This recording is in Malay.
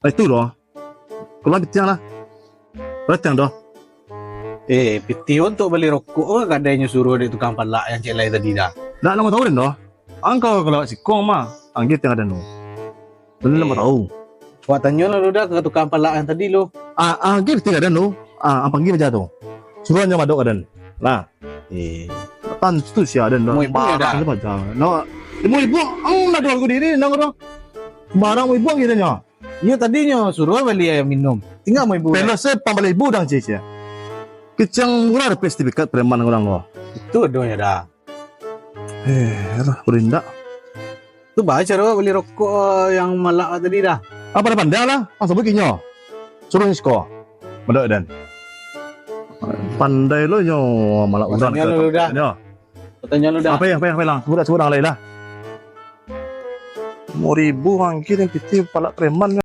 Itu doh. Kalau kita lah. Berarti doh. Piti untuk beli rokok katanya suruh di tukang palak yang cek lain tadi dah. Dah lama tahu doh. Angkau kalau si kong mah, anggit yang ada no. Belum lama tahu. Wah tanya lo dah ke tukang palak yang tadi lo. Anggit tidak ada no. Apa gini aja tuh. Suruhnya madok ada. Nah, tan tu sih ada no. Mau ibu ya dah. No, ibu, nak aku diri, nak orang. Barang ibu gitu nya. Iya tadinya suruh beli air minum. Tinggal mau ibu. Pelo saya pambali ibu dang cie. Kecang murah ada sertifikat preman orang lo. Itu doanya dah. Berindak. Tu baca lo beli rokok yang malak tadi dah. Apa ada pandai lah, masa begini. Suruh isko. Madok dan. Pandai lo yo malah udah. Tanya lo dah. Tanya lo dah. Apa yang lang? Sudah lain lah. 5.000 angkir yang piti palak preman.